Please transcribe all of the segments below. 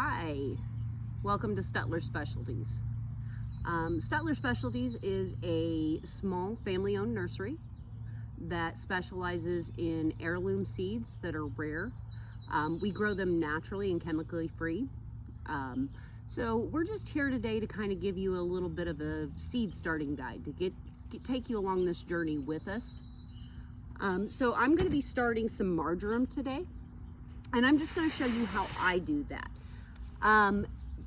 Hi, welcome to Stutler Specialties. Stutler Specialties is a small family-owned nursery that specializes in heirloom seeds that are rare. We grow them naturally and chemically free. So we're just here today to kind of give you a little bit of a seed starting guide to take you along this journey with us. So I'm going to be starting some marjoram today, and I'm just going to show you how I do that.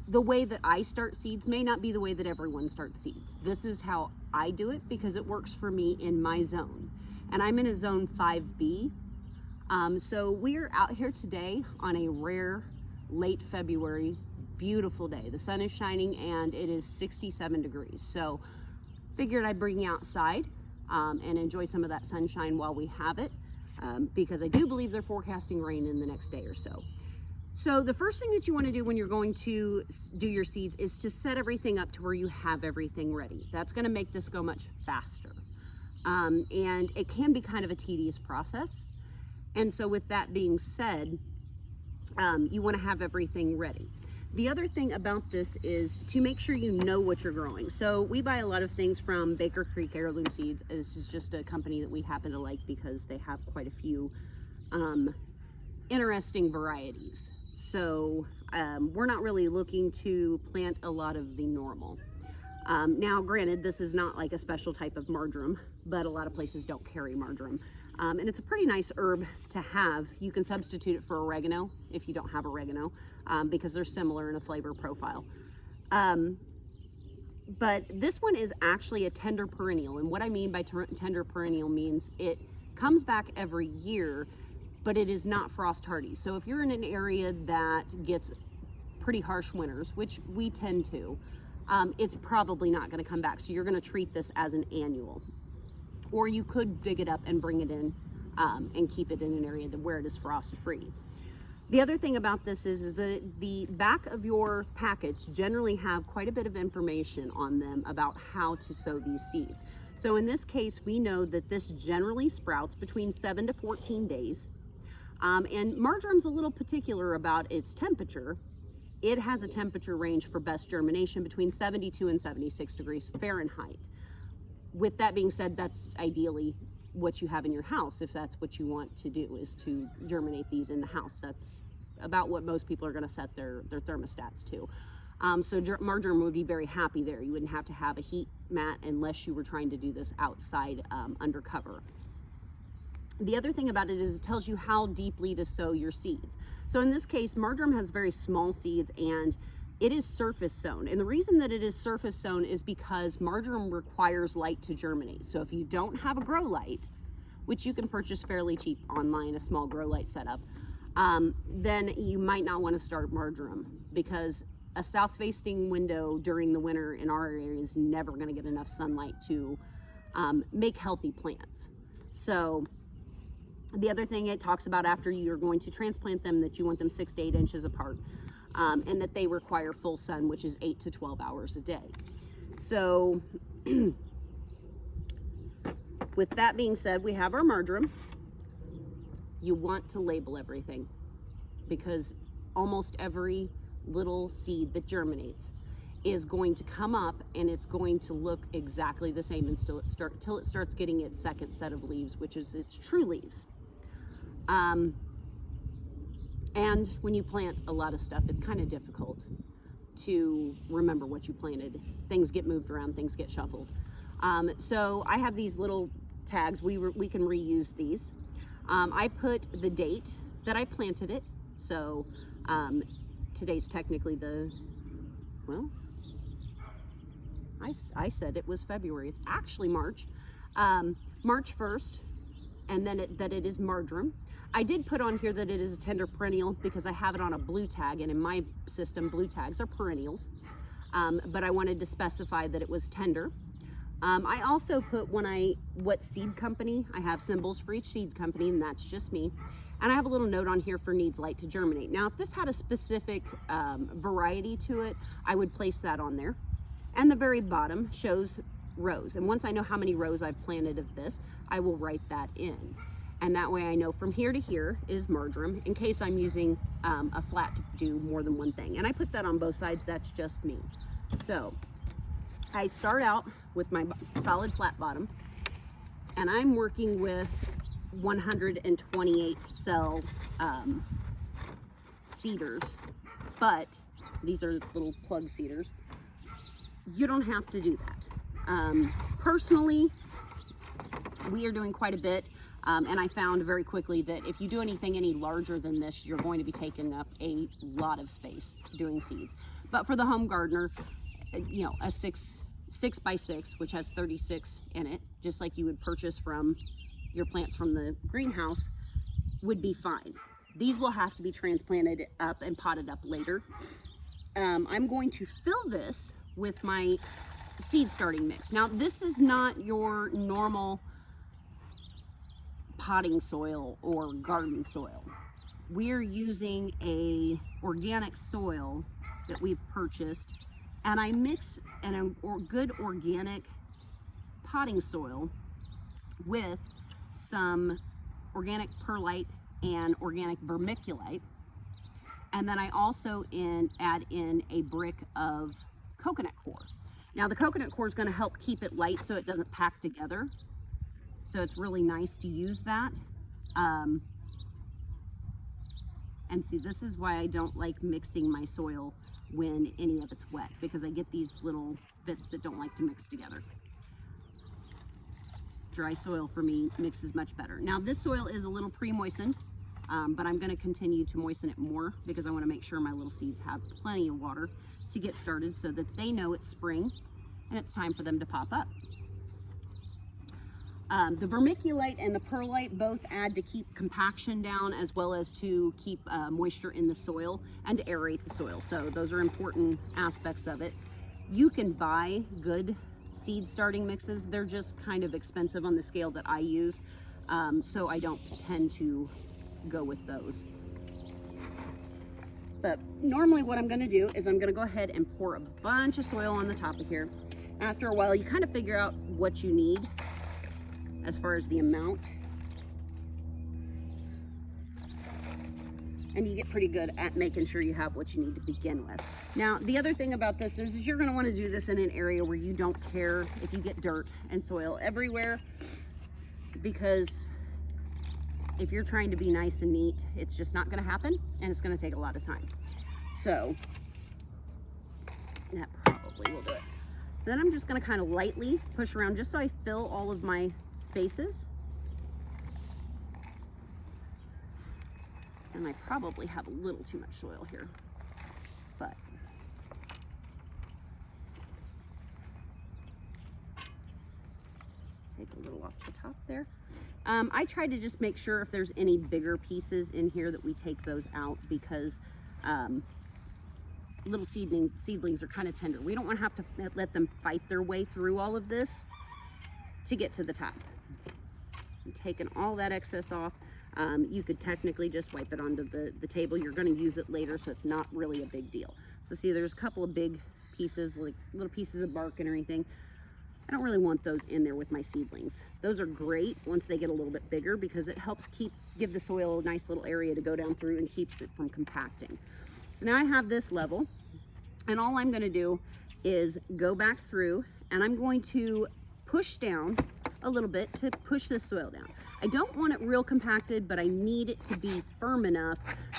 The way that I start seeds may not be the way that everyone starts seeds. This is how I do it because it works for me in my zone. And I'm in a zone 5B. So we're out here today on a rare late February, beautiful day. The sun is shining and it is 67 degrees. So figured I'd bring you outside and enjoy some of that sunshine while we have it, because I do believe they're forecasting rain in the next day or so. So the first thing that you want to do when you're going to do your seeds is to set everything up to where you have everything ready. That's going to make this go much faster. And it can be kind of a tedious process. And so with that being said, you want to have everything ready. The other thing about this is to make sure you know what you're growing. So we buy a lot of things from Baker Creek Heirloom Seeds. This is just a company that we happen to like because they have quite a few interesting varieties. So we're not really looking to plant a lot of the normal. Now, granted, this is not like a special type of marjoram, but a lot of places don't carry marjoram. And it's a pretty nice herb to have. You can substitute it for oregano if you don't have oregano, because they're similar in a flavor profile. But this one is actually a tender perennial. And what I mean by tender perennial means it comes back every year, but it is not frost hardy. So if you're in an area that gets pretty harsh winters, which we tend to, it's probably not gonna come back. So you're gonna treat this as an annual. Or you could dig it up and bring it in and keep it in an area where it is frost free. The other thing about this is the back of your packets generally have quite a bit of information on them about how to sow these seeds. So in this case, we know that this generally sprouts between 7 to 14 days. And marjoram's a little particular about its temperature. It has a temperature range for best germination between 72 and 76 degrees Fahrenheit. With that being said, that's ideally what you have in your house if that's what you want to do, is to germinate these in the house. That's about what most people are going to set their thermostats to. So marjoram would be very happy there. You wouldn't have to have a heat mat unless you were trying to do this outside under cover. The other thing about it is it tells you how deeply to sow your seeds. So in this case, marjoram has very small seeds and it is surface sown. And the reason that it is surface sown is because marjoram requires light to germinate. So if you don't have a grow light, which you can purchase fairly cheap online, a small grow light setup, then you might not want to start marjoram, because a south-facing window during the winter in our area is never going to get enough sunlight to make healthy plants. So the other thing it talks about after you're going to transplant them, that you want them 6 to 8 inches apart, and that they require full sun, which is 8 to 12 hours a day. So with that being said, we have our marjoram. You want to label everything, because almost every little seed that germinates is going to come up and it's going to look exactly the same until it starts getting its second set of leaves, which is its true leaves. And when you plant a lot of stuff, it's kind of difficult to remember what you planted. Things get moved around, things get shuffled. So I have these little tags. We can reuse these. I put the date that I planted it. So today's technically I said it was February. It's actually March. March 1st, and then that it is marjoram. I did put on here that it is a tender perennial because I have it on a blue tag, and in my system, blue tags are perennials. But I wanted to specify that it was tender. I also put what seed company. I have symbols for each seed company, and that's just me. And I have a little note on here for needs light to germinate. Now, if this had a specific variety to it, I would place that on there. And the very bottom shows rows. And once I know how many rows I've planted of this, I will write that in. And that way I know from here to here is marjoram in case I'm using a flat to do more than one thing. And I put that on both sides, that's just me. So I start out with my solid flat bottom, and I'm working with 128 cell seeders, but these are little plug seeders. You don't have to do that. Personally, we are doing quite a bit. And I found very quickly that if you do anything any larger than this, you're going to be taking up a lot of space doing seeds. But for the home gardener, you know, a 6 by 6, which has 36 in it, just like you would purchase from your plants from the greenhouse, would be fine. These will have to be transplanted up and potted up later. I'm going to fill this with my seed starting mix. Now, this is not your normal potting soil or garden soil. We're using a organic soil that we've purchased, and I mix good organic potting soil with some organic perlite and organic vermiculite, and then I also add in a brick of coconut coir. Now the coconut coir is going to help keep it light so it doesn't pack together. So it's really nice to use that. And see, this is why I don't like mixing my soil when any of it's wet, because I get these little bits that don't like to mix together. Dry soil for me mixes much better. Now this soil is a little pre-moistened, but I'm gonna continue to moisten it more because I wanna make sure my little seeds have plenty of water to get started so that they know it's spring and it's time for them to pop up. The vermiculite and the perlite both add to keep compaction down, as well as to keep moisture in the soil and to aerate the soil. So those are important aspects of it. You can buy good seed starting mixes. They're just kind of expensive on the scale that I use. So I don't tend to go with those. But normally what I'm gonna do is I'm gonna go ahead and pour a bunch of soil on the top of here. After a while, you kind of figure out what you need as far as the amount, and you get pretty good at making sure you have what you need to begin with. Now, the other thing about this is you're going to want to do this in an area where you don't care if you get dirt and soil everywhere, because if you're trying to be nice and neat, it's just not going to happen, and it's going to take a lot of time. So that probably will do it. Then I'm just going to kind of lightly push around just so I fill all of my spaces. And I probably have a little too much soil here, but take a little off the top there. I try to just make sure if there's any bigger pieces in here that we take those out, because little seedlings are kind of tender. We don't want to have to let them fight their way through all of this to get to the top. I'm taking all that excess off. You could technically just wipe it onto the table. You're going to use it later, so it's not really a big deal. So see, there's a couple of big pieces, like little pieces of bark and everything. I don't really want those in there with my seedlings. Those are great once they get a little bit bigger, because it helps give the soil a nice little area to go down through and keeps it from compacting. So now I have this level, and all I'm going to do is go back through, and I'm going to push down a little bit to push this soil down. I don't want it real compacted, but I need it to be firm enough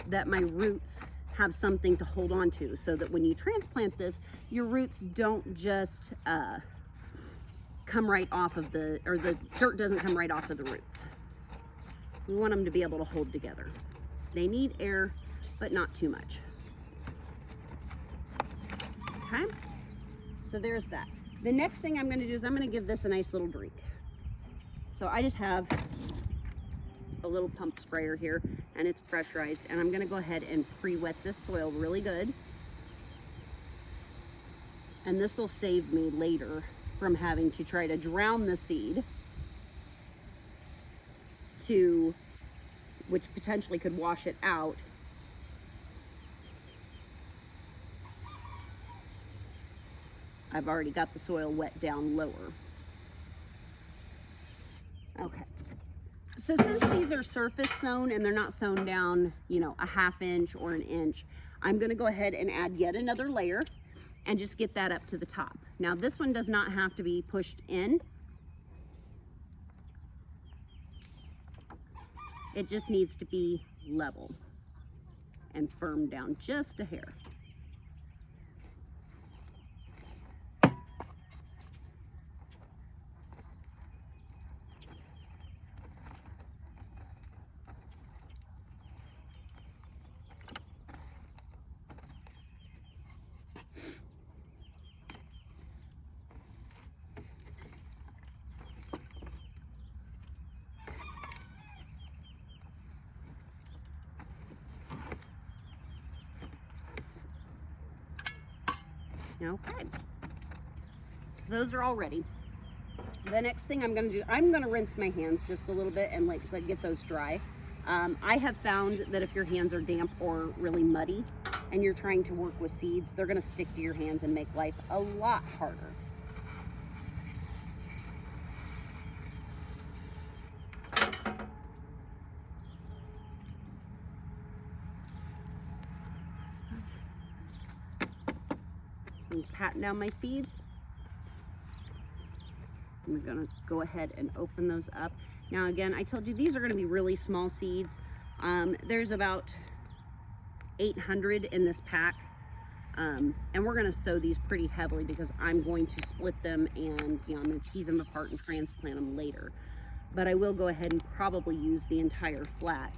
that my roots have something to hold on to, so that when you transplant this, your roots don't just come right off of the dirt doesn't come right off of the roots. We want them to be able to hold together. They need air, but not too much. Okay, so there's that. The next thing I'm going to do is I'm going to give this a nice little drink. So I just have a little pump sprayer here, and it's pressurized, and I'm going to go ahead and pre-wet this soil really good. And this will save me later from having to try to drown the seed, which potentially could wash it out. I've already got the soil wet down lower. Okay, So since these are surface sown and they're not sown down, you know, a 1/2 inch or 1 inch, I'm gonna go ahead and add yet another layer and just get that up to the top. Now this one does not have to be pushed in. It just needs to be level and firm down just a hair. Okay, so those are all ready. The next thing I'm gonna do, I'm gonna rinse my hands just a little bit and let get those dry. I have found that if your hands are damp or really muddy and you're trying to work with seeds, they're gonna stick to your hands and make life a lot harder. I'm patting down my seeds. I'm gonna go ahead and open those up. Now again, I told you these are gonna be really small seeds. There's about 800 in this pack. And we're gonna sow these pretty heavily because I'm going to split them and, you know, I'm gonna tease them apart and transplant them later. But I will go ahead and probably use the entire flat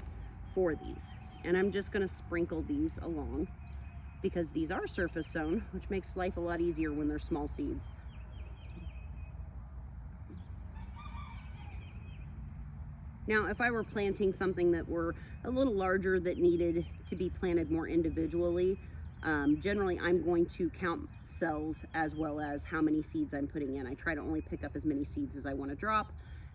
for these. And I'm just gonna sprinkle these along, because these are surface sown, which makes life a lot easier when they're small seeds. Now, if I were planting something that were a little larger that needed to be planted more individually, generally I'm going to count cells as well as how many seeds I'm putting in. I try to only pick up as many seeds as I want to drop,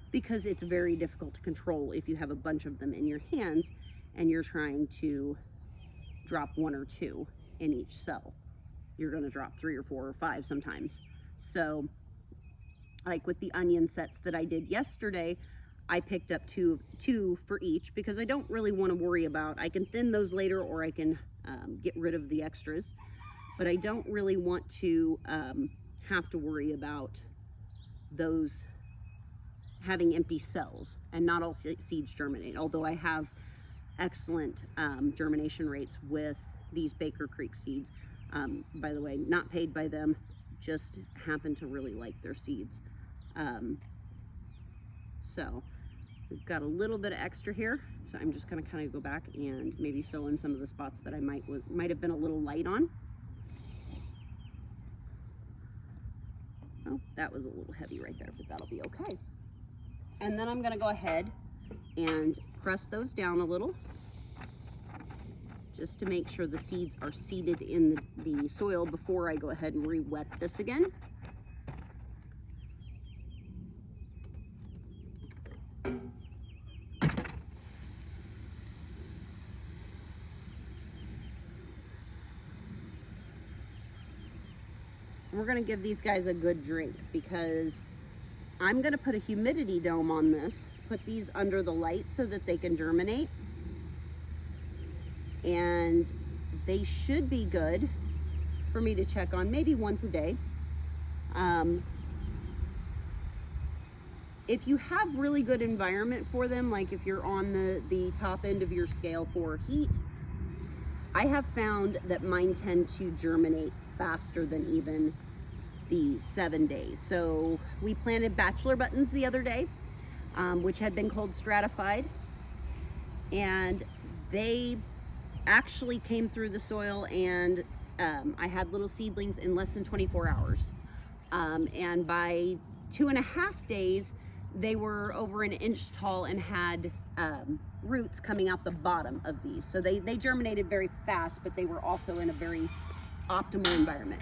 because it's very difficult to control if you have a bunch of them in your hands and you're trying to drop 1 or 2 in each cell. You're going to drop 3 or 4 or 5 sometimes. So like with the onion sets that I did yesterday, I picked up two for each, because I don't really want to worry about, I can thin those later or I can get rid of the extras, but I don't really want to have to worry about those having empty cells and not all seeds germinate, although I have excellent germination rates with these Baker Creek seeds. By the way, not paid by them, just happen to really like their seeds. So we've got a little bit of extra here, so I'm just gonna kind of go back and maybe fill in some of the spots that I might have been a little light on. Oh, that was a little heavy right there, but that'll be okay. And then I'm gonna go ahead and press those down a little, just to make sure the seeds are seeded in the soil before I go ahead and re-wet this again. We're gonna give these guys a good drink, because I'm gonna put a humidity dome on this, put these under the light so that they can germinate. And they should be good for me to check on maybe once a day. If you have really good environment for them, like if you're on the top end of your scale for heat, I have found that mine tend to germinate faster than even the 7 days. So we planted bachelor buttons the other day, which had been cold stratified, and they actually came through the soil, and I had little seedlings in less than 24 hours. And by 2.5 days, they were over 1 inch tall and had roots coming out the bottom of these. So they germinated very fast, but they were also in a very optimal environment.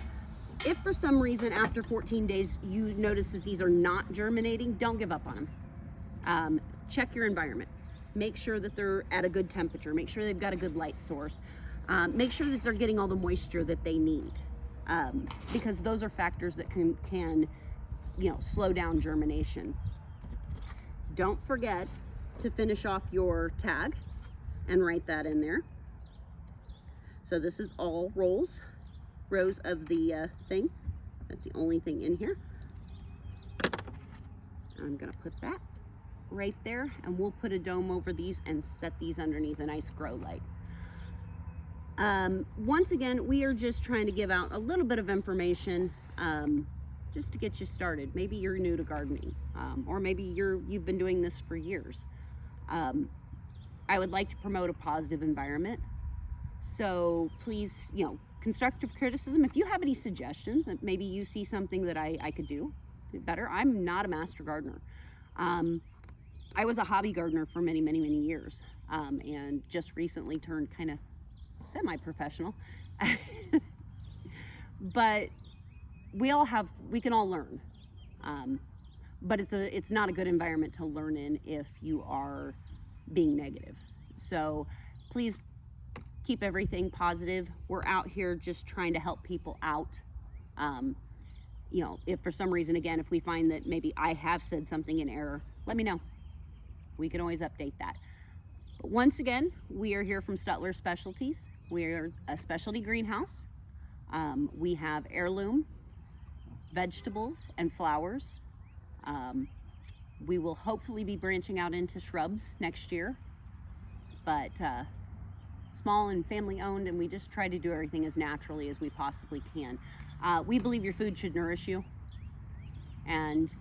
If for some reason after 14 days you notice that these are not germinating, don't give up on them. Check your environment. Make sure that they're at a good temperature. Make sure they've got a good light source. Make sure that they're getting all the moisture that they need, because those are factors that can slow down germination. Don't forget to finish off your tag and write that in there. So this is all rows of the thing. That's the only thing in here. I'm gonna put that right there, and we'll put a dome over these and set these underneath a nice grow light. Once again, we are just trying to give out a little bit of information just to get you started. Maybe you're new to gardening, or maybe you've been doing this for years. I would like to promote a positive environment. So please, constructive criticism. If you have any suggestions, maybe you see something that I could do better. I'm not a master gardener. I was a hobby gardener for many, many, many years, and just recently turned kind of semi-professional. But we can all learn. But it's not a good environment to learn in if you are being negative. So please keep everything positive. We're out here just trying to help people out. If for some reason, again, if we find that maybe I have said something in error, let me know. We can always update that. But once again, we are here from Stutler Specialties. We are a specialty greenhouse. We have heirloom vegetables and flowers. We will hopefully be branching out into shrubs next year, but small and family owned, and we just try to do everything as naturally as we possibly can. We believe your food should nourish you, and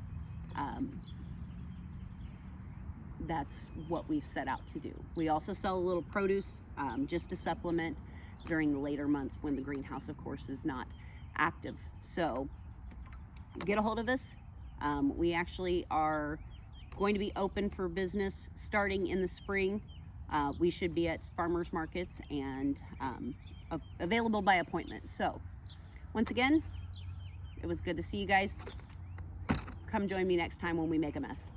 that's what we've set out to do. We also sell a little produce just to supplement during the later months when the greenhouse, of course, is not active. So get a hold of us. We actually are going to be open for business starting in the spring. We should be at farmers markets and available by appointment. So once again, it was good to see you guys. Come join me next time when we make a mess.